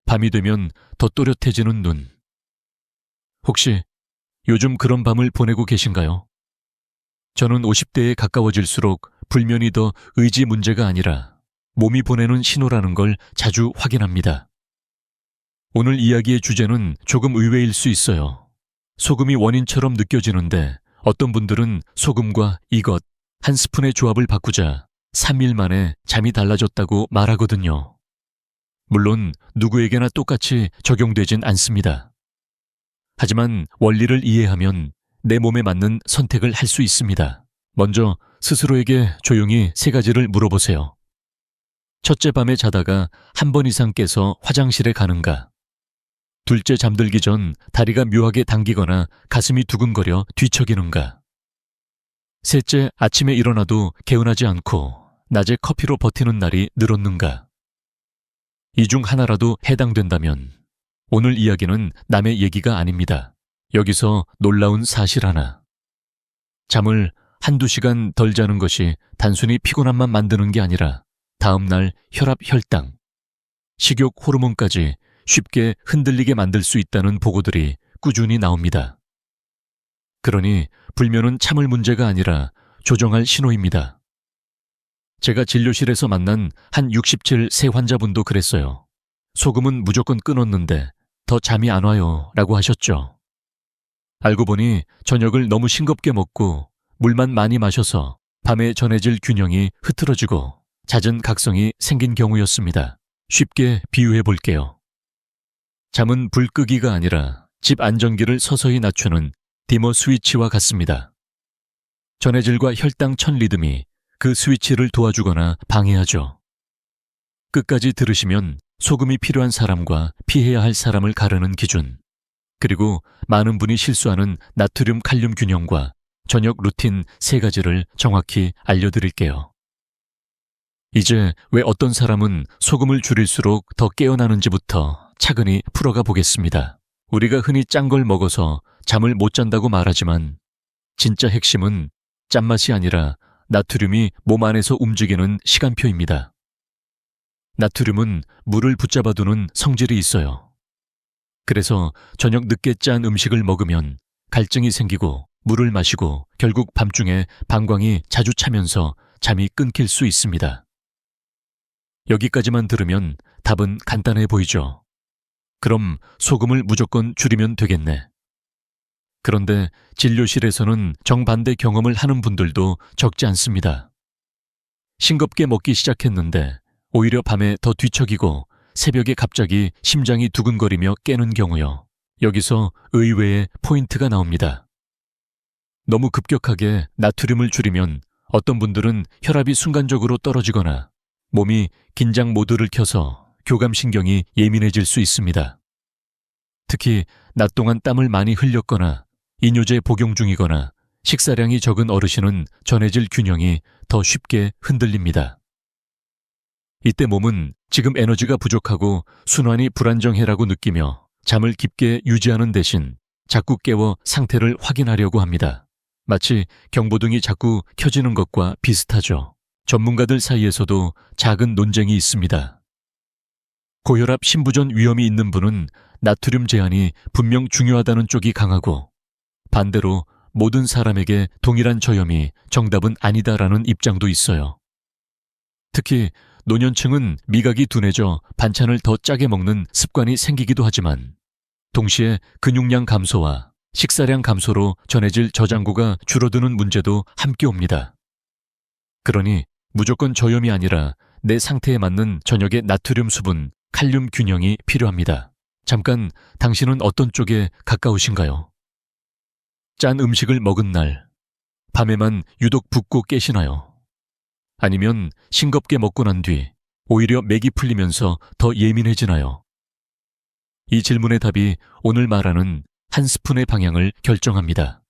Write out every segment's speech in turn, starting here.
밤이 되면 더 또렷해지는 눈. 혹시 요즘 그런 밤을 보내고 계신가요? 저는 50대에 가까워질수록 불면이 더 의지 문제가 아니라 몸이 보내는 신호라는 걸 자주 확인합니다. 오늘 이야기의 주제는 조금 의외일 수 있어요. 소금이 원인처럼 느껴지는데 어떤 분들은 소금과 이것 한 스푼의 조합을 바꾸자 3일 만에 잠이 달라졌다고 말하거든요. 물론 누구에게나 똑같이 적용되진 않습니다. 하지만 원리를 이해하면 내 몸에 맞는 선택을 할 수 있습니다. 먼저 스스로에게 조용히 3가지를 물어보세요. 첫째, 밤에 자다가 한 번 이상 깨서 화장실에 가는가? 둘째, 잠들기 전 다리가 묘하게 당기거나 가슴이 두근거려 뒤척이는가? 셋째, 아침에 일어나도 개운하지 않고 낮에 커피로 버티는 날이 늘었는가? 이 중 하나라도 해당된다면 오늘 이야기는 남의 얘기가 아닙니다. 여기서 놀라운 사실 하나. 잠을 한두 시간 덜 자는 것이 단순히 피곤함만 만드는 게 아니라 다음날 혈압, 혈당, 식욕, 호르몬까지 쉽게 흔들리게 만들 수 있다는 보고들이 꾸준히 나옵니다. 그러니 불면은 참을 문제가 아니라 조정할 신호입니다. 제가 진료실에서 만난 한 67세 환자분도 그랬어요. 소금은 무조건 끊었는데 더 잠이 안 와요 라고 하셨죠. 알고 보니 저녁을 너무 싱겁게 먹고 물만 많이 마셔서 밤에 전해질 균형이 흐트러지고 잦은 각성이 생긴 경우였습니다. 쉽게 비유해 볼게요. 잠은 불 끄기가 아니라 집 안전기를 서서히 낮추는 디머 스위치와 같습니다. 전해질과 혈당 천 리듬이 그 스위치를 도와주거나 방해하죠. 끝까지 들으시면 소금이 필요한 사람과 피해야 할 사람을 가르는 기준, 그리고 많은 분이 실수하는 나트륨 칼륨 균형과 저녁 루틴 3가지를 정확히 알려드릴게요. 이제 왜 어떤 사람은 소금을 줄일수록 더 깨어나는지부터 차근히 풀어가 보겠습니다. 우리가 흔히 짠 걸 먹어서 잠을 못 잔다고 말하지만 진짜 핵심은 짠맛이 아니라 나트륨이 몸 안에서 움직이는 시간표입니다. 나트륨은 물을 붙잡아두는 성질이 있어요. 그래서 저녁 늦게 짠 음식을 먹으면 갈증이 생기고 물을 마시고 결국 밤중에 방광이 자주 차면서 잠이 끊길 수 있습니다. 여기까지만 들으면 답은 간단해 보이죠? 그럼 소금을 무조건 줄이면 되겠네. 그런데 진료실에서는 정반대 경험을 하는 분들도 적지 않습니다. 싱겁게 먹기 시작했는데 오히려 밤에 더 뒤척이고 새벽에 갑자기 심장이 두근거리며 깨는 경우요. 여기서 의외의 포인트가 나옵니다. 너무 급격하게 나트륨을 줄이면 어떤 분들은 혈압이 순간적으로 떨어지거나 몸이 긴장 모드를 켜서 교감신경이 예민해질 수 있습니다. 특히 낮 동안 땀을 많이 흘렸거나 이뇨제 복용 중이거나 식사량이 적은 어르신은 전해질 균형이 더 쉽게 흔들립니다. 이때 몸은 지금 에너지가 부족하고 순환이 불안정해라고 느끼며 잠을 깊게 유지하는 대신 자꾸 깨워 상태를 확인하려고 합니다. 마치 경보등이 자꾸 켜지는 것과 비슷하죠. 전문가들 사이에서도 작은 논쟁이 있습니다. 고혈압, 심부전 위험이 있는 분은 나트륨 제한이 분명 중요하다는 쪽이 강하고 반대로 모든 사람에게 동일한 저염이 정답은 아니다라는 입장도 있어요. 특히 노년층은 미각이 둔해져 반찬을 더 짜게 먹는 습관이 생기기도 하지만 동시에 근육량 감소와 식사량 감소로 전해질 저장고가 줄어드는 문제도 함께 옵니다. 그러니 무조건 저염이 아니라 내 상태에 맞는 저녁의 나트륨 수분, 칼륨 균형이 필요합니다. 잠깐 당신은 어떤 쪽에 가까우신가요? 짠 음식을 먹은 날, 밤에만 유독 붓고 깨시나요? 아니면 싱겁게 먹고 난 뒤 오히려 맥이 풀리면서 더 예민해지나요? 이 질문의 답이 오늘 말하는 한 스푼의 방향을 결정합니다.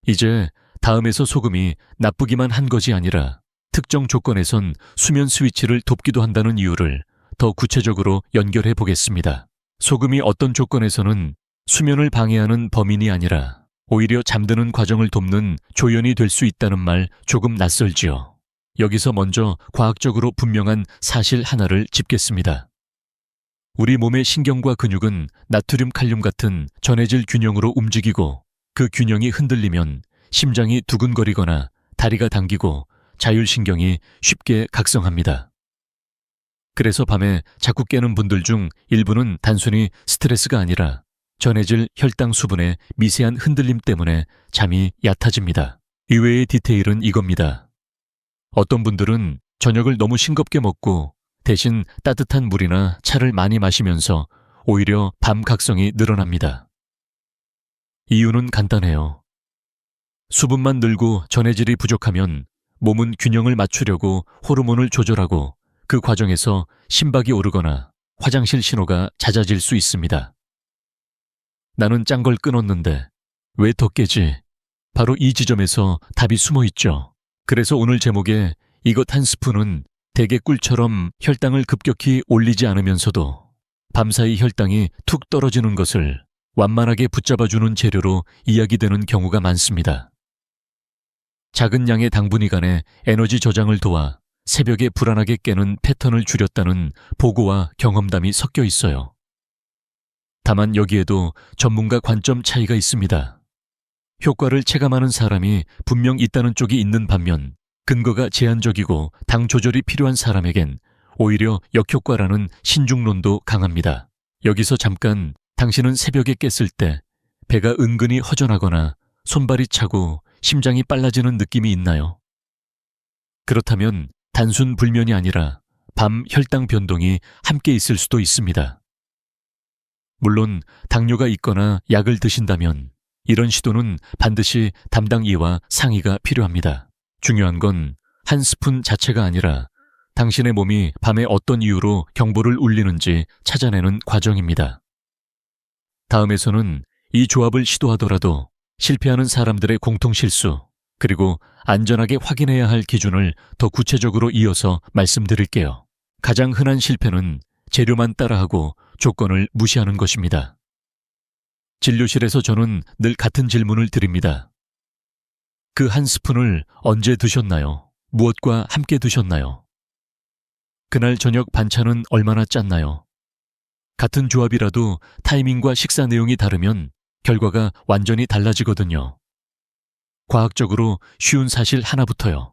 이제 다음에서 소금이 나쁘기만 한 것이 아니라 특정 조건에선 수면 스위치를 돕기도 한다는 이유를 더 구체적으로 연결해 보겠습니다. 소금이 어떤 조건에서는 수면을 방해하는 범인이 아니라 오히려 잠드는 과정을 돕는 조연이 될 수 있다는 말 조금 낯설지요. 여기서 먼저 과학적으로 분명한 사실 하나를 짚겠습니다. 우리 몸의 신경과 근육은 나트륨 칼륨 같은 전해질 균형으로 움직이고 그 균형이 흔들리면 심장이 두근거리거나 다리가 당기고 자율신경이 쉽게 각성합니다. 그래서 밤에 자꾸 깨는 분들 중 일부는 단순히 스트레스가 아니라 전해질 혈당 수분의 미세한 흔들림 때문에 잠이 얕아집니다. 이외의 디테일은 이겁니다. 어떤 분들은 저녁을 너무 싱겁게 먹고 대신 따뜻한 물이나 차를 많이 마시면서 오히려 밤 각성이 늘어납니다. 이유는 간단해요. 수분만 늘고 전해질이 부족하면 몸은 균형을 맞추려고 호르몬을 조절하고 그 과정에서 심박이 오르거나 화장실 신호가 잦아질 수 있습니다. 나는 짠 걸 끊었는데 왜 더 깨지? 바로 이 지점에서 답이 숨어 있죠. 그래서 오늘 제목에 이것 한 스푼은 대게 꿀처럼 혈당을 급격히 올리지 않으면서도 밤사이 혈당이 툭 떨어지는 것을 완만하게 붙잡아주는 재료로 이야기되는 경우가 많습니다. 작은 양의 당분이 간에 에너지 저장을 도와 새벽에 불안하게 깨는 패턴을 줄였다는 보고와 경험담이 섞여 있어요. 다만 여기에도 전문가 관점 차이가 있습니다. 효과를 체감하는 사람이 분명 있다는 쪽이 있는 반면 근거가 제한적이고 당 조절이 필요한 사람에겐 오히려 역효과라는 신중론도 강합니다. 여기서 잠깐 당신은 새벽에 깼을 때 배가 은근히 허전하거나 손발이 차고 심장이 빨라지는 느낌이 있나요? 그렇다면 단순 불면이 아니라 밤 혈당 변동이 함께 있을 수도 있습니다. 물론 당뇨가 있거나 약을 드신다면 이런 시도는 반드시 담당 이와 상의가 필요합니다. 중요한 건 한 스푼 자체가 아니라 당신의 몸이 밤에 어떤 이유로 경보를 울리는지 찾아내는 과정입니다. 다음에서는 이 조합을 시도하더라도 실패하는 사람들의 공통 실수, 그리고 안전하게 확인해야 할 기준을 더 구체적으로 이어서 말씀드릴게요. 가장 흔한 실패는 재료만 따라하고 조건을 무시하는 것입니다. 진료실에서 저는 늘 같은 질문을 드립니다. 그 한 스푼을 언제 드셨나요? 무엇과 함께 드셨나요? 그날 저녁 반찬은 얼마나 짰나요? 같은 조합이라도 타이밍과 식사 내용이 다르면 결과가 완전히 달라지거든요. 과학적으로 쉬운 사실 하나부터요.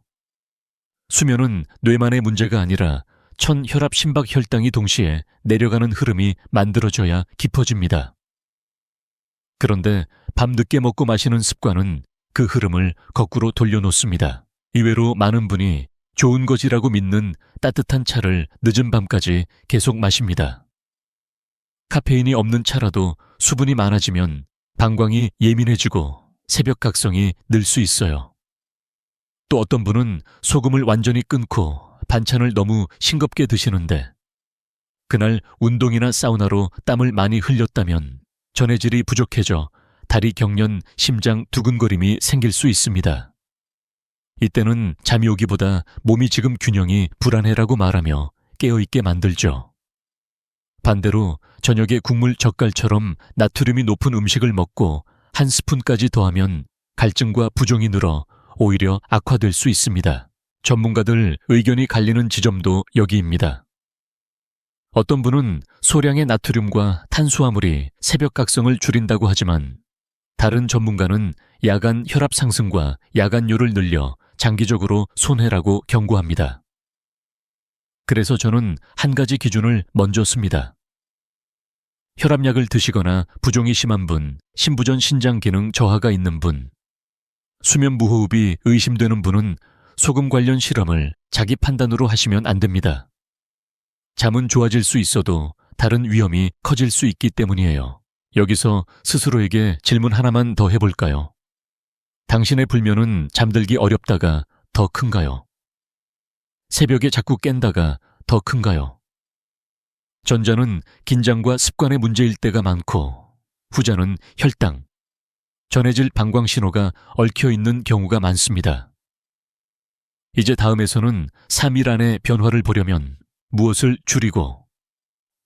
수면은 뇌만의 문제가 아니라 천혈압 심박 혈당이 동시에 내려가는 흐름이 만들어져야 깊어집니다. 그런데 밤 늦게 먹고 마시는 습관은 그 흐름을 거꾸로 돌려놓습니다. 이외로 많은 분이 좋은 것이라고 믿는 따뜻한 차를 늦은 밤까지 계속 마십니다. 카페인이 없는 차라도 수분이 많아지면 방광이 예민해지고 새벽 각성이 늘 수 있어요. 또 어떤 분은 소금을 완전히 끊고 반찬을 너무 싱겁게 드시는데 그날 운동이나 사우나로 땀을 많이 흘렸다면 전해질이 부족해져 다리 경련, 심장 두근거림이 생길 수 있습니다. 이때는 잠이 오기보다 몸이 지금 균형이 불안해라고 말하며 깨어있게 만들죠. 반대로 저녁에 국물 젓갈처럼 나트륨이 높은 음식을 먹고 한 스푼까지 더하면 갈증과 부종이 늘어 오히려 악화될 수 있습니다. 전문가들 의견이 갈리는 지점도 여기입니다. 어떤 분은 소량의 나트륨과 탄수화물이 새벽 각성을 줄인다고 하지만 다른 전문가는 야간 혈압 상승과 야간요를 늘려 장기적으로 손해라고 경고합니다. 그래서 저는 한 가지 기준을 먼저 씁니다. 혈압약을 드시거나 부종이 심한 분, 신부전 신장 기능 저하가 있는 분, 수면 무호흡이 의심되는 분은 소금 관련 실험을 자기 판단으로 하시면 안 됩니다. 잠은 좋아질 수 있어도 다른 위험이 커질 수 있기 때문이에요. 여기서 스스로에게 질문 하나만 더 해볼까요? 당신의 불면은 잠들기 어렵다가 더 큰가요? 새벽에 자꾸 깬다가 더 큰가요? 전자는 긴장과 습관의 문제일 때가 많고 후자는 혈당, 전해질 방광 신호가 얽혀있는 경우가 많습니다. 이제 다음에서는 3일 안에 변화를 보려면 무엇을 줄이고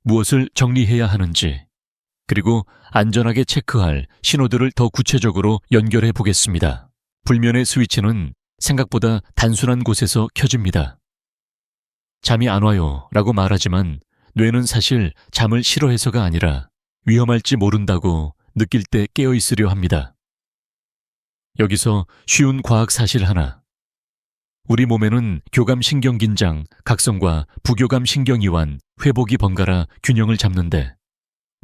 무엇을 정리해야 하는지 그리고 안전하게 체크할 신호들을 더 구체적으로 연결해 보겠습니다. 불면의 스위치는 생각보다 단순한 곳에서 켜집니다. 잠이 안 와요 라고 말하지만 뇌는 사실 잠을 싫어해서가 아니라 위험할지 모른다고 느낄 때 깨어 있으려 합니다. 여기서 쉬운 과학 사실 하나. 우리 몸에는 교감신경 긴장, 각성과 부교감신경 이완, 회복이 번갈아 균형을 잡는데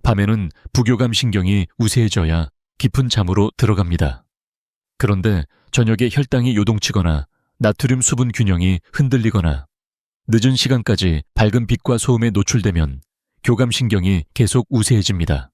밤에는 부교감신경이 우세해져야 깊은 잠으로 들어갑니다. 그런데 저녁에 혈당이 요동치거나 나트륨 수분 균형이 흔들리거나 늦은 시간까지 밝은 빛과 소음에 노출되면 교감신경이 계속 우세해집니다.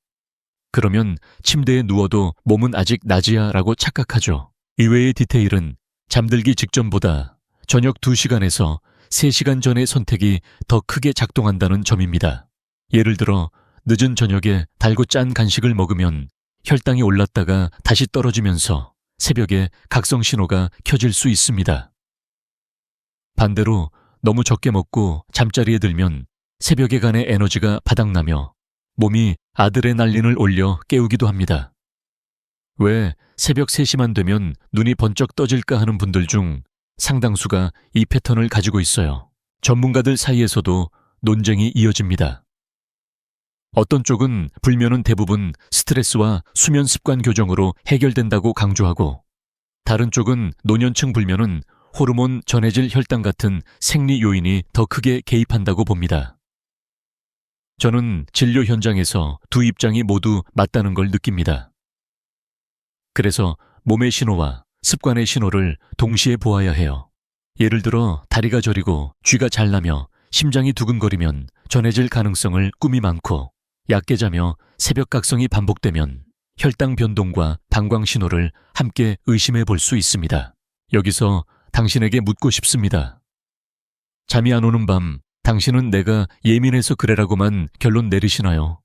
그러면 침대에 누워도 몸은 아직 낮이야 라고 착각하죠. 이외의 디테일은 잠들기 직전보다 저녁 2시간에서 3시간 전의 선택이 더 크게 작동한다는 점입니다. 예를 들어 늦은 저녁에 달고 짠 간식을 먹으면 혈당이 올랐다가 다시 떨어지면서 새벽에 각성 신호가 켜질 수 있습니다. 반대로 너무 적게 먹고 잠자리에 들면 새벽에 간의 에너지가 바닥나며 몸이 아드레날린을 올려 깨우기도 합니다. 왜 새벽 3시만 되면 눈이 번쩍 떠질까 하는 분들 중 상당수가 이 패턴을 가지고 있어요. 전문가들 사이에서도 논쟁이 이어집니다. 어떤 쪽은 불면은 대부분 스트레스와 수면 습관 교정으로 해결된다고 강조하고, 다른 쪽은 노년층 불면은 호르몬, 전해질 혈당 같은 생리 요인이 더 크게 개입한다고 봅니다. 저는 진료 현장에서 두 입장이 모두 맞다는 걸 느낍니다. 그래서 몸의 신호와 습관의 신호를 동시에 보아야 해요. 예를 들어 다리가 저리고 쥐가 잘 나며 심장이 두근거리면 전해질 가능성을 꿈이 많고, 얕게 자며 새벽 각성이 반복되면 혈당 변동과 방광 신호를 함께 의심해 볼 수 있습니다. 여기서 당신에게 묻고 싶습니다. 잠이 안 오는 밤 당신은 내가 예민해서 그래라고만 결론 내리시나요?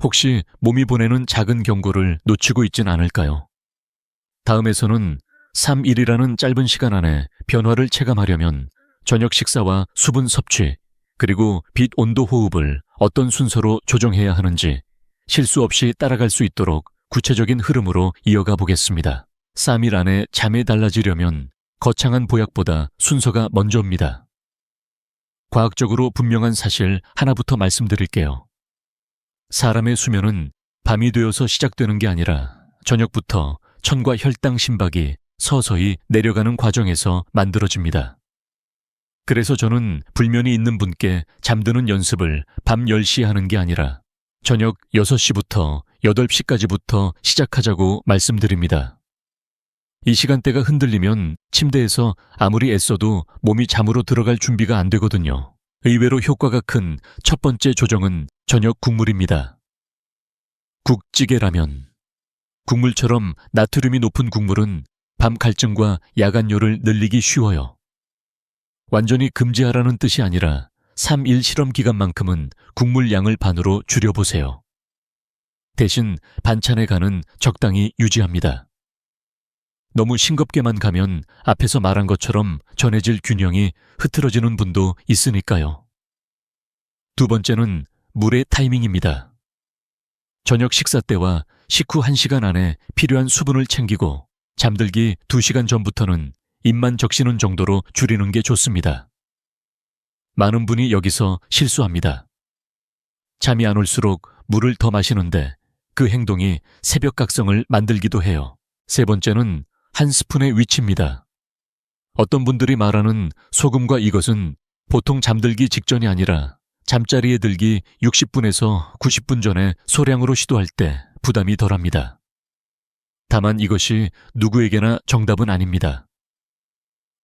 혹시 몸이 보내는 작은 경고를 놓치고 있진 않을까요? 다음에서는 3일이라는 짧은 시간 안에 변화를 체감하려면 저녁 식사와 수분 섭취, 그리고 빛 온도 호흡을 어떤 순서로 조정해야 하는지 실수 없이 따라갈 수 있도록 구체적인 흐름으로 이어가 보겠습니다. 3일 안에 잠이 달라지려면 거창한 보약보다 순서가 먼저입니다. 과학적으로 분명한 사실 하나부터 말씀드릴게요. 사람의 수면은 밤이 되어서 시작되는 게 아니라 저녁부터 천과 혈당 심박이 서서히 내려가는 과정에서 만들어집니다. 그래서 저는 불면이 있는 분께 잠드는 연습을 밤 10시에 하는 게 아니라 저녁 6시부터 8시까지부터 시작하자고 말씀드립니다. 이 시간대가 흔들리면 침대에서 아무리 애써도 몸이 잠으로 들어갈 준비가 안 되거든요. 의외로 효과가 큰 첫 번째 조정은 저녁 국물입니다. 국찌개라면. 국물처럼 나트륨이 높은 국물은 밤 갈증과 야간요를 늘리기 쉬워요. 완전히 금지하라는 뜻이 아니라 3일 실험 기간만큼은 국물 양을 반으로 줄여보세요. 대신 반찬의 간은 적당히 유지합니다. 너무 싱겁게만 가면 앞에서 말한 것처럼 전해질 균형이 흐트러지는 분도 있으니까요. 두 번째는 물의 타이밍입니다. 저녁 식사 때와 식후 1시간 안에 필요한 수분을 챙기고 잠들기 2시간 전부터는 입만 적시는 정도로 줄이는 게 좋습니다. 많은 분이 여기서 실수합니다. 잠이 안 올수록 물을 더 마시는데 그 행동이 새벽 각성을 만들기도 해요. 세 번째는 한 스푼의 위치입니다. 어떤 분들이 말하는 소금과 이것은 보통 잠들기 직전이 아니라 잠자리에 들기 60분에서 90분 전에 소량으로 시도할 때 부담이 덜합니다. 다만 이것이 누구에게나 정답은 아닙니다.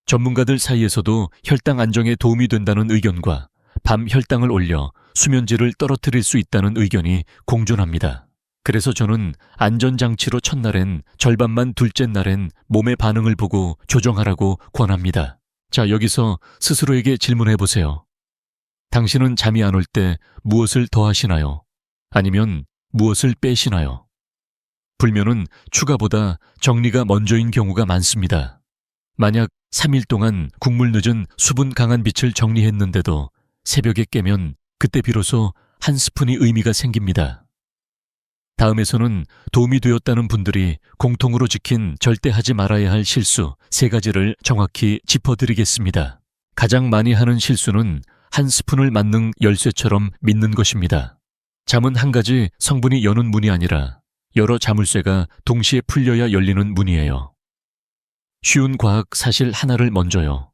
전문가들 사이에서도 혈당 안정에 도움이 된다는 의견과 밤 혈당을 올려 수면질을 떨어뜨릴 수 있다는 의견이 공존합니다. 그래서 저는 안전장치로 첫날엔 절반만 둘째 날엔 몸의 반응을 보고 조정하라고 권합니다. 자, 여기서 스스로에게 질문해 보세요. 당신은 잠이 안 올 때 무엇을 더 하시나요? 아니면 무엇을 빼시나요? 불면은 추가보다 정리가 먼저인 경우가 많습니다. 만약 3일 동안 국물 늦은 수분 강한 빛을 정리했는데도 새벽에 깨면 그때 비로소 한 스푼이 의미가 생깁니다. 다음에서는 도움이 되었다는 분들이 공통으로 지킨 절대 하지 말아야 할 실수 3가지를 정확히 짚어드리겠습니다. 가장 많이 하는 실수는 한 스푼을 맞는 열쇠처럼 믿는 것입니다. 잠은 한 가지 성분이 여는 문이 아니라 여러 자물쇠가 동시에 풀려야 열리는 문이에요. 쉬운 과학 사실 하나를 먼저요.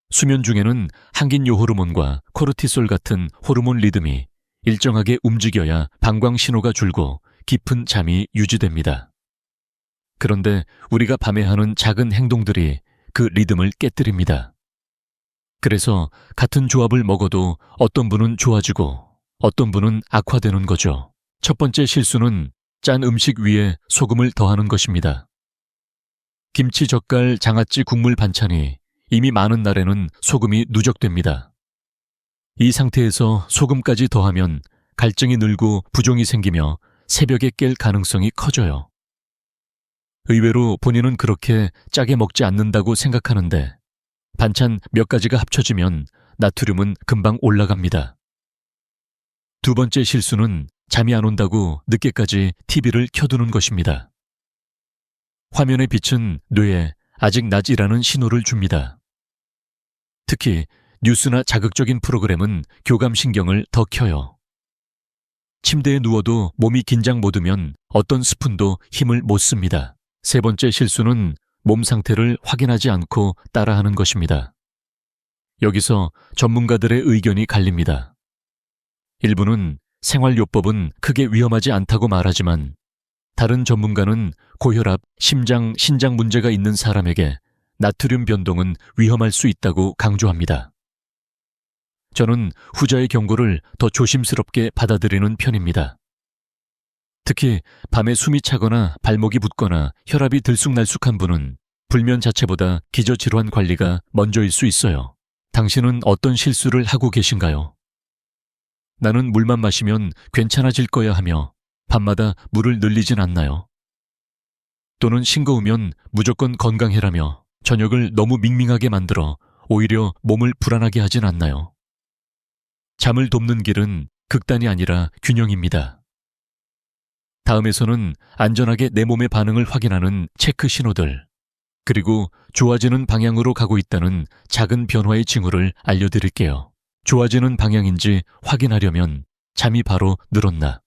수면 중에는 항긴요 호르몬과 코르티솔 같은 호르몬 리듬이 일정하게 움직여야 방광 신호가 줄고 깊은 잠이 유지됩니다. 그런데 우리가 밤에 하는 작은 행동들이 그 리듬을 깨뜨립니다. 그래서 같은 조합을 먹어도 어떤 분은 좋아지고 어떤 분은 악화되는 거죠. 첫 번째 실수는 짠 음식 위에 소금을 더하는 것입니다. 김치, 젓갈, 장아찌, 국물 반찬이 이미 많은 날에는 소금이 누적됩니다. 이 상태에서 소금까지 더하면 갈증이 늘고 부종이 생기며 새벽에 깰 가능성이 커져요. 의외로 본인은 그렇게 짜게 먹지 않는다고 생각하는데 반찬 몇 가지가 합쳐지면 나트륨은 금방 올라갑니다. 두 번째 실수는 잠이 안 온다고 늦게까지 TV를 켜두는 것입니다. 화면의 빛은 뇌에 아직 낮이라는 신호를 줍니다. 특히 뉴스나 자극적인 프로그램은 교감신경을 더 켜요. 침대에 누워도 몸이 긴장 모드면 어떤 스푼도 힘을 못 씁니다. 세 번째 실수는 몸 상태를 확인하지 않고 따라하는 것입니다. 여기서 전문가들의 의견이 갈립니다. 일부는 생활요법은 크게 위험하지 않다고 말하지만 다른 전문가는 고혈압, 심장, 신장 문제가 있는 사람에게 나트륨 변동은 위험할 수 있다고 강조합니다. 저는 후자의 경고를 더 조심스럽게 받아들이는 편입니다. 특히 밤에 숨이 차거나 발목이 붓거나 혈압이 들쑥날쑥한 분은 불면 자체보다 기저질환 관리가 먼저일 수 있어요. 당신은 어떤 실수를 하고 계신가요? 나는 물만 마시면 괜찮아질 거야 하며 밤마다 물을 늘리진 않나요? 또는 싱거우면 무조건 건강해라며 저녁을 너무 밍밍하게 만들어 오히려 몸을 불안하게 하진 않나요? 잠을 돕는 길은 극단이 아니라 균형입니다. 다음에서는 안전하게 내 몸의 반응을 확인하는 체크 신호들, 그리고 좋아지는 방향으로 가고 있다는 작은 변화의 징후를 알려드릴게요. 좋아지는 방향인지 확인하려면 잠이 바로 늘었나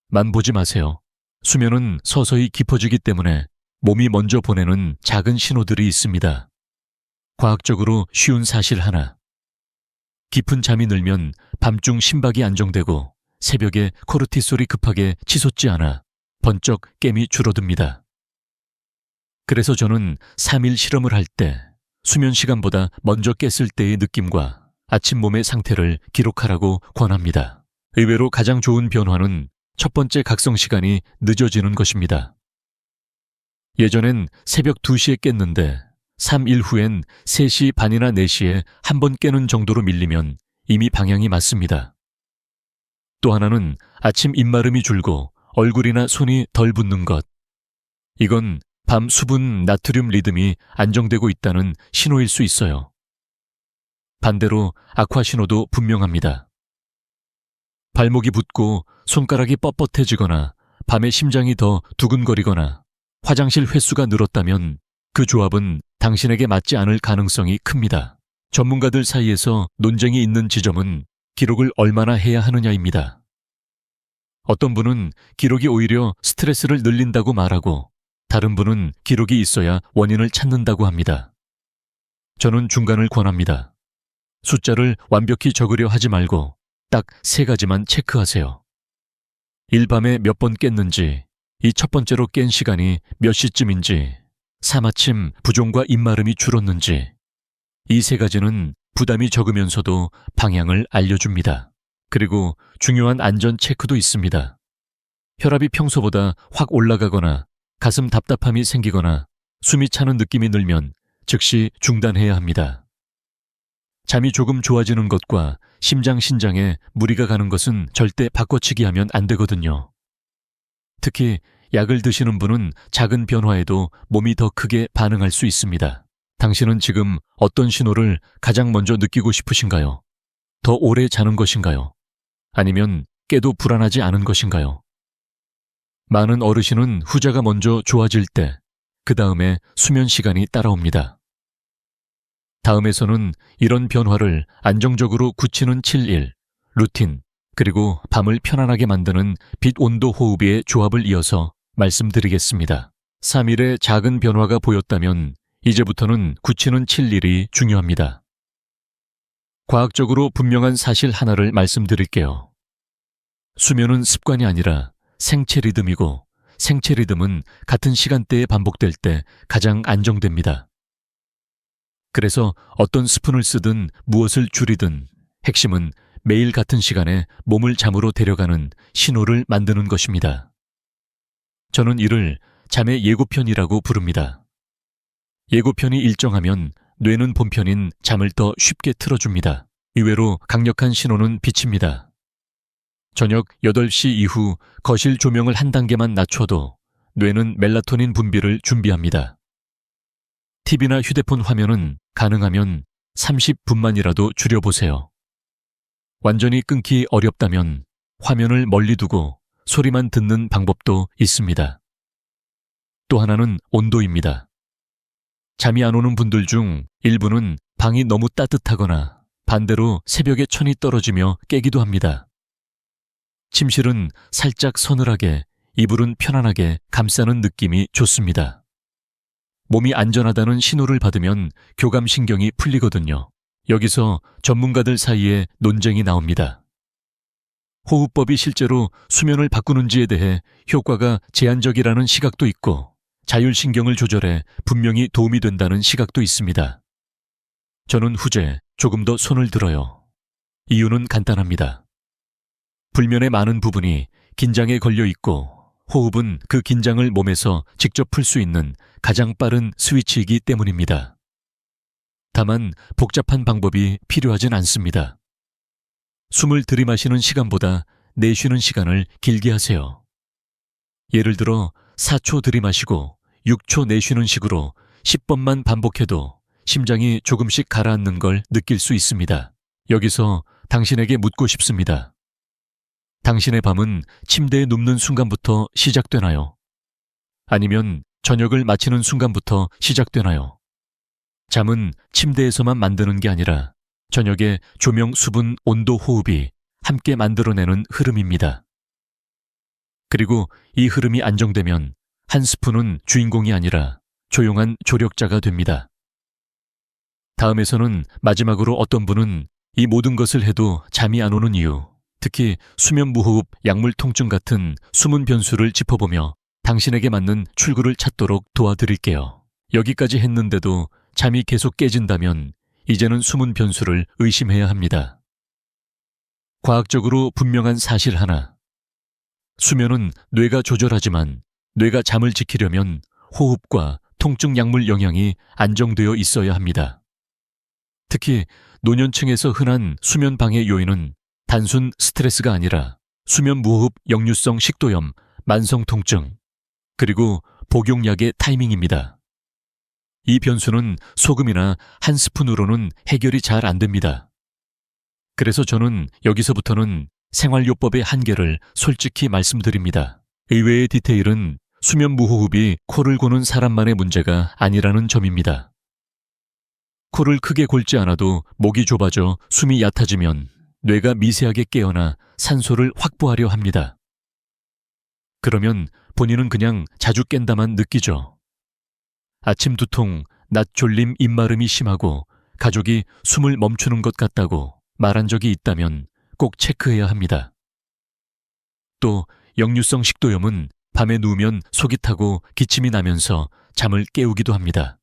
만 보지 마세요. 수면은 서서히 깊어지기 때문에 몸이 먼저 보내는 작은 신호들이 있습니다. 과학적으로 쉬운 사실 하나. 깊은 잠이 늘면 밤중 심박이 안정되고 새벽에 코르티솔이 급하게 치솟지 않아 번쩍 깨미 줄어듭니다. 그래서 저는 3일 실험을 할 때 수면 시간보다 먼저 깼을 때의 느낌과 아침 몸의 상태를 기록하라고 권합니다. 의외로 가장 좋은 변화는 첫 번째 각성 시간이 늦어지는 것입니다. 예전엔 새벽 2시에 깼는데 3일 후엔 3시 반이나 4시에 한 번 깨는 정도로 밀리면 이미 방향이 맞습니다. 또 하나는 아침 입마름이 줄고 얼굴이나 손이 덜 붓는 것. 이건 밤 수분 나트륨 리듬이 안정되고 있다는 신호일 수 있어요. 반대로 악화 신호도 분명합니다. 발목이 붓고 손가락이 뻣뻣해지거나 밤에 심장이 더 두근거리거나 화장실 횟수가 늘었다면 그 조합은 당신에게 맞지 않을 가능성이 큽니다. 전문가들 사이에서 논쟁이 있는 지점은 기록을 얼마나 해야 하느냐입니다. 어떤 분은 기록이 오히려 스트레스를 늘린다고 말하고 다른 분은 기록이 있어야 원인을 찾는다고 합니다. 저는 중간을 권합니다. 숫자를 완벽히 적으려 하지 말고 딱 3가지만 체크하세요. 일밤에 몇 번 깼는지, 이 첫 번째로 깬 시간이 몇 시쯤인지, 사마침 부종과 입마름이 줄었는지, 이 3가지는 부담이 적으면서도 방향을 알려줍니다. 그리고 중요한 안전 체크도 있습니다. 혈압이 평소보다 확 올라가거나 가슴 답답함이 생기거나 숨이 차는 느낌이 늘면 즉시 중단해야 합니다. 잠이 조금 좋아지는 것과 심장 신장에 무리가 가는 것은 절대 바꿔치기 하면 안 되거든요. 특히 약을 드시는 분은 작은 변화에도 몸이 더 크게 반응할 수 있습니다. 당신은 지금 어떤 신호를 가장 먼저 느끼고 싶으신가요? 더 오래 자는 것인가요? 아니면 깨도 불안하지 않은 것인가요? 많은 어르신은 후자가 먼저 좋아질 때, 그 다음에 수면 시간이 따라옵니다. 다음에서는 이런 변화를 안정적으로 굳히는 7일, 루틴, 그리고 밤을 편안하게 만드는 빛 온도 호흡의 조합을 이어서 말씀드리겠습니다. 3일의 작은 변화가 보였다면 이제부터는 굳히는 7일이 중요합니다. 과학적으로 분명한 사실 하나를 말씀드릴게요. 수면은 습관이 아니라 생체 리듬이고, 생체 리듬은 같은 시간대에 반복될 때 가장 안정됩니다. 그래서 어떤 스푼을 쓰든 무엇을 줄이든 핵심은 매일 같은 시간에 몸을 잠으로 데려가는 신호를 만드는 것입니다. 저는 이를 잠의 예고편이라고 부릅니다. 예고편이 일정하면 뇌는 본편인 잠을 더 쉽게 틀어줍니다. 의외로 강력한 신호는 빛입니다. 저녁 8시 이후 거실 조명을 한 단계만 낮춰도 뇌는 멜라토닌 분비를 준비합니다. TV나 휴대폰 화면은 가능하면 30분만이라도 줄여보세요. 완전히 끊기 어렵다면 화면을 멀리 두고 소리만 듣는 방법도 있습니다. 또 하나는 온도입니다. 잠이 안 오는 분들 중 일부는 방이 너무 따뜻하거나 반대로 새벽에 천이 떨어지며 깨기도 합니다. 침실은 살짝 서늘하게, 이불은 편안하게 감싸는 느낌이 좋습니다. 몸이 안전하다는 신호를 받으면 교감신경이 풀리거든요. 여기서 전문가들 사이에 논쟁이 나옵니다. 호흡법이 실제로 수면을 바꾸는지에 대해 효과가 제한적이라는 시각도 있고, 자율신경을 조절해 분명히 도움이 된다는 시각도 있습니다. 저는 후제, 조금 더 손을 들어요. 이유는 간단합니다. 불면의 많은 부분이 긴장에 걸려 있고, 호흡은 그 긴장을 몸에서 직접 풀 수 있는 가장 빠른 스위치이기 때문입니다. 다만 복잡한 방법이 필요하진 않습니다. 숨을 들이마시는 시간보다 내쉬는 시간을 길게 하세요. 예를 들어 4초 들이마시고 6초 내쉬는 식으로 10번만 반복해도 심장이 조금씩 가라앉는 걸 느낄 수 있습니다. 여기서 당신에게 묻고 싶습니다. 당신의 밤은 침대에 눕는 순간부터 시작되나요? 아니면 저녁을 마치는 순간부터 시작되나요? 잠은 침대에서만 만드는 게 아니라 저녁에 조명, 수분, 온도, 호흡이 함께 만들어내는 흐름입니다. 그리고 이 흐름이 안정되면 한 스푼은 주인공이 아니라 조용한 조력자가 됩니다. 다음에서는 마지막으로 어떤 분은 이 모든 것을 해도 잠이 안 오는 이유, 특히 수면 무호흡, 약물 통증 같은 숨은 변수를 짚어보며 당신에게 맞는 출구를 찾도록 도와드릴게요. 여기까지 했는데도 잠이 계속 깨진다면 이제는 숨은 변수를 의심해야 합니다. 과학적으로 분명한 사실 하나. 수면은 뇌가 조절하지만 뇌가 잠을 지키려면 호흡과 통증 약물 영향이 안정되어 있어야 합니다. 특히 노년층에서 흔한 수면 방해 요인은 단순 스트레스가 아니라 수면 무호흡, 역류성 식도염, 만성 통증, 그리고 복용약의 타이밍입니다. 이 변수는 소금이나 한 스푼으로는 해결이 잘 안 됩니다. 그래서 저는 여기서부터는 생활요법의 한계를 솔직히 말씀드립니다. 의외의 디테일은 수면 무호흡이 코를 고는 사람만의 문제가 아니라는 점입니다. 코를 크게 골지 않아도 목이 좁아져 숨이 얕아지면 뇌가 미세하게 깨어나 산소를 확보하려 합니다. 그러면 본인은 그냥 자주 깬다만 느끼죠. 아침 두통, 낮 졸림, 입마름이 심하고 가족이 숨을 멈추는 것 같다고 말한 적이 있다면 꼭 체크해야 합니다. 또 역류성 식도염은 밤에 누우면 속이 타고 기침이 나면서 잠을 깨우기도 합니다.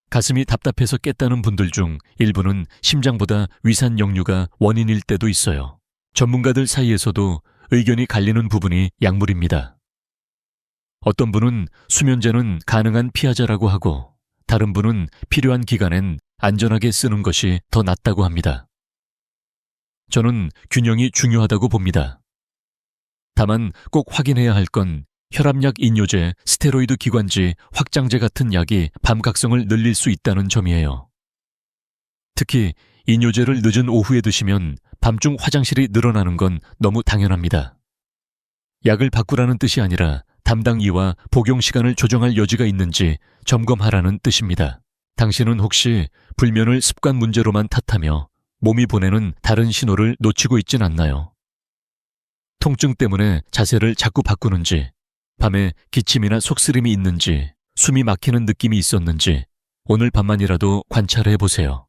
가슴이 답답해서 깼다는 분들 중 일부는 심장보다 위산 역류가 원인일 때도 있어요. 전문가들 사이에서도 의견이 갈리는 부분이 약물입니다. 어떤 분은 수면제는 가능한 피하자라고 하고 다른 분은 필요한 기간엔 안전하게 쓰는 것이 더 낫다고 합니다. 저는 균형이 중요하다고 봅니다. 다만 꼭 확인해야 할 건 혈압약 인효제, 스테로이드 기관지, 확장제 같은 약이 밤각성을 늘릴 수 있다는 점이에요. 특히 인효제를 늦은 오후에 드시면 밤중 화장실이 늘어나는 건 너무 당연합니다. 약을 바꾸라는 뜻이 아니라 담당 이와 복용 시간을 조정할 여지가 있는지 점검하라는 뜻입니다. 당신은 혹시 불면을 습관 문제로만 탓하며 몸이 보내는 다른 신호를 놓치고 있진 않나요? 통증 때문에 자세를 자꾸 바꾸는지, 밤에 기침이나 속쓰림이 있는지, 숨이 막히는 느낌이 있었는지 오늘 밤만이라도 관찰해 보세요.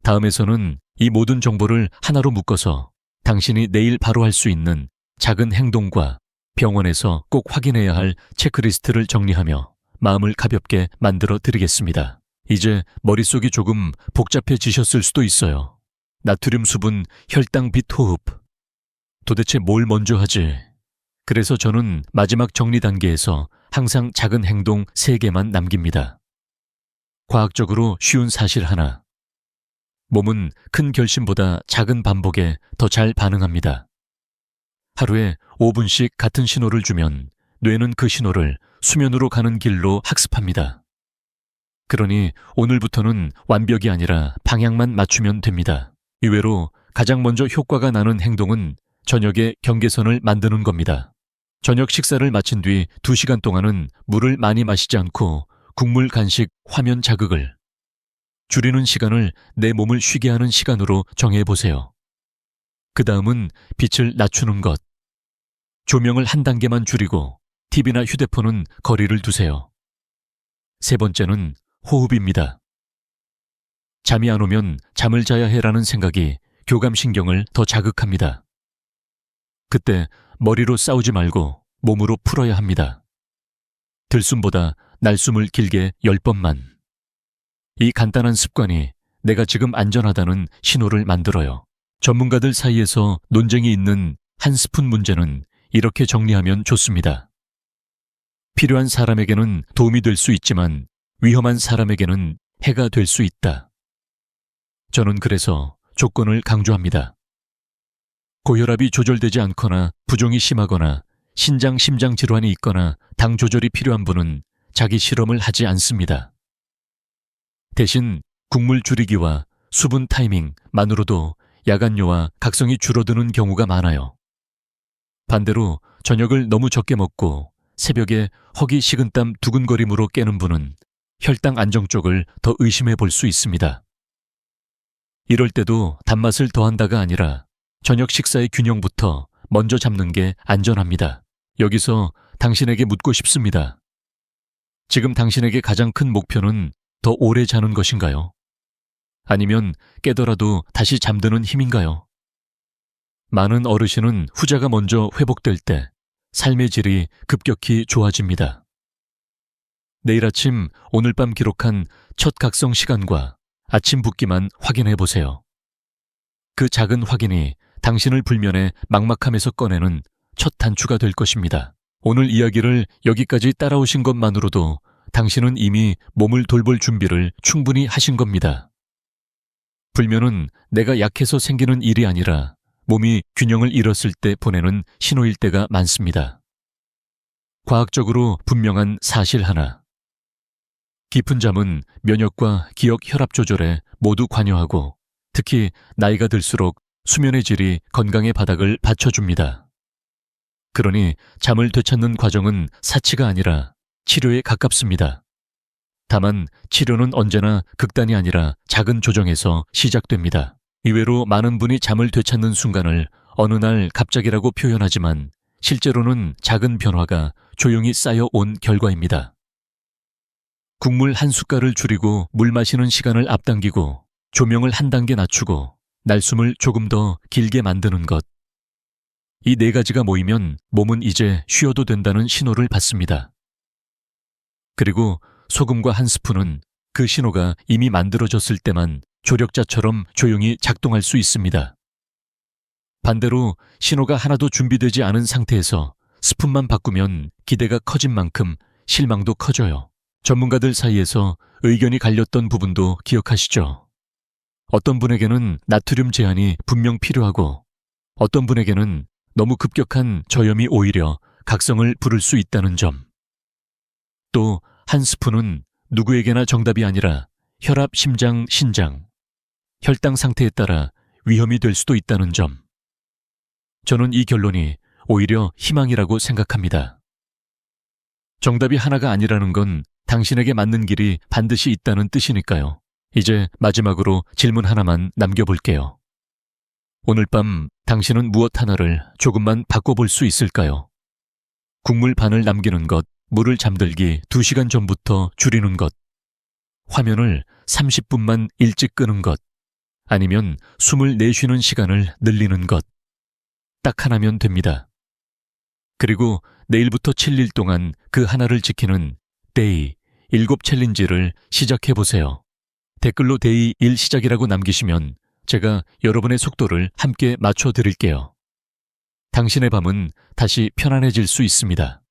다음에서는 이 모든 정보를 하나로 묶어서 당신이 내일 바로 할 수 있는 작은 행동과 병원에서 꼭 확인해야 할 체크리스트를 정리하며 마음을 가볍게 만들어 드리겠습니다. 이제 머릿속이 조금 복잡해지셨을 수도 있어요. 나트륨 수분, 혈당, 빛, 호흡. 도대체 뭘 먼저 하지? 그래서 저는 마지막 정리 단계에서 항상 작은 행동 3개만 남깁니다. 과학적으로 쉬운 사실 하나. 몸은 큰 결심보다 작은 반복에 더 잘 반응합니다. 하루에 5분씩 같은 신호를 주면 뇌는 그 신호를 수면으로 가는 길로 학습합니다. 그러니 오늘부터는 완벽이 아니라 방향만 맞추면 됩니다. 이외로 가장 먼저 효과가 나는 행동은 저녁에 경계선을 만드는 겁니다. 저녁 식사를 마친 뒤 2시간 동안은 물을 많이 마시지 않고 국물, 간식, 화면 자극을 줄이는 시간을 내 몸을 쉬게 하는 시간으로 정해보세요. 그 다음은 빛을 낮추는 것. 조명을 한 단계만 줄이고 TV나 휴대폰은 거리를 두세요. 3번째는 호흡입니다. 잠이 안 오면 잠을 자야 해라는 생각이 교감신경을 더 자극합니다. 그때 머리로 싸우지 말고 몸으로 풀어야 합니다. 들숨보다 날숨을 길게 10번만. 이 간단한 습관이 내가 지금 안전하다는 신호를 만들어요. 전문가들 사이에서 논쟁이 있는 한 스푼 문제는 이렇게 정리하면 좋습니다. 필요한 사람에게는 도움이 될 수 있지만 위험한 사람에게는 해가 될 수 있다. 저는 그래서 조건을 강조합니다. 고혈압이 조절되지 않거나 부종이 심하거나 신장, 심장 질환이 있거나 당 조절이 필요한 분은 자기 실험을 하지 않습니다. 대신 국물 줄이기와 수분 타이밍만으로도 야간뇨와 각성이 줄어드는 경우가 많아요. 반대로 저녁을 너무 적게 먹고 새벽에 허기 식은땀 두근거림으로 깨는 분은 혈당 안정 쪽을 더 의심해 볼 수 있습니다. 이럴 때도 단맛을 더한다가 아니라 저녁 식사의 균형부터 먼저 잡는 게 안전합니다. 여기서 당신에게 묻고 싶습니다. 지금 당신에게 가장 큰 목표는 더 오래 자는 것인가요? 아니면 깨더라도 다시 잠드는 힘인가요? 많은 어르신은 후자가 먼저 회복될 때 삶의 질이 급격히 좋아집니다. 내일 아침 오늘 밤 기록한 첫 각성 시간과 아침 붓기만 확인해 보세요. 그 작은 확인이 당신을 불면의 막막함에서 꺼내는 첫 단추가 될 것입니다. 오늘 이야기를 여기까지 따라오신 것만으로도 당신은 이미 몸을 돌볼 준비를 충분히 하신 겁니다. 불면은 내가 약해서 생기는 일이 아니라 몸이 균형을 잃었을 때 보내는 신호일 때가 많습니다. 과학적으로 분명한 사실 하나. 깊은 잠은 면역과 기억, 혈압 조절에 모두 관여하고 특히 나이가 들수록 수면의 질이 건강의 바닥을 받쳐줍니다. 그러니 잠을 되찾는 과정은 사치가 아니라 치료에 가깝습니다. 다만 치료는 언제나 극단이 아니라 작은 조정에서 시작됩니다. 이외로 많은 분이 잠을 되찾는 순간을 어느 날 갑자기라고 표현하지만 실제로는 작은 변화가 조용히 쌓여온 결과입니다. 국물 한 숟갈을 줄이고 물 마시는 시간을 앞당기고 조명을 한 단계 낮추고 날숨을 조금 더 길게 만드는 것. 이 4가지가 모이면 몸은 이제 쉬어도 된다는 신호를 받습니다. 그리고 소금과 한 스푼은 그 신호가 이미 만들어졌을 때만 조력자처럼 조용히 작동할 수 있습니다. 반대로 신호가 하나도 준비되지 않은 상태에서 스푼만 바꾸면 기대가 커진 만큼 실망도 커져요. 전문가들 사이에서 의견이 갈렸던 부분도 기억하시죠? 어떤 분에게는 나트륨 제한이 분명 필요하고 어떤 분에게는 너무 급격한 저염이 오히려 각성을 부를 수 있다는 점. 또 한 스푼은 누구에게나 정답이 아니라 혈압, 심장, 신장, 혈당 상태에 따라 위험이 될 수도 있다는 점. 저는 이 결론이 오히려 희망이라고 생각합니다. 정답이 하나가 아니라는 건 당신에게 맞는 길이 반드시 있다는 뜻이니까요. 이제 마지막으로 질문 하나만 남겨볼게요. 오늘 밤 당신은 무엇 하나를 조금만 바꿔볼 수 있을까요? 국물 반을 남기는 것, 물을 잠들기 2시간 전부터 줄이는 것, 화면을 30분만 일찍 끄는 것, 아니면 숨을 내쉬는 시간을 늘리는 것. 딱 하나면 됩니다. 그리고 내일부터 7일 동안 그 하나를 지키는 데이 7 챌린지를 시작해보세요. 댓글로 데이 1 시작이라고 남기시면 제가 여러분의 속도를 함께 맞춰드릴게요. 당신의 밤은 다시 편안해질 수 있습니다.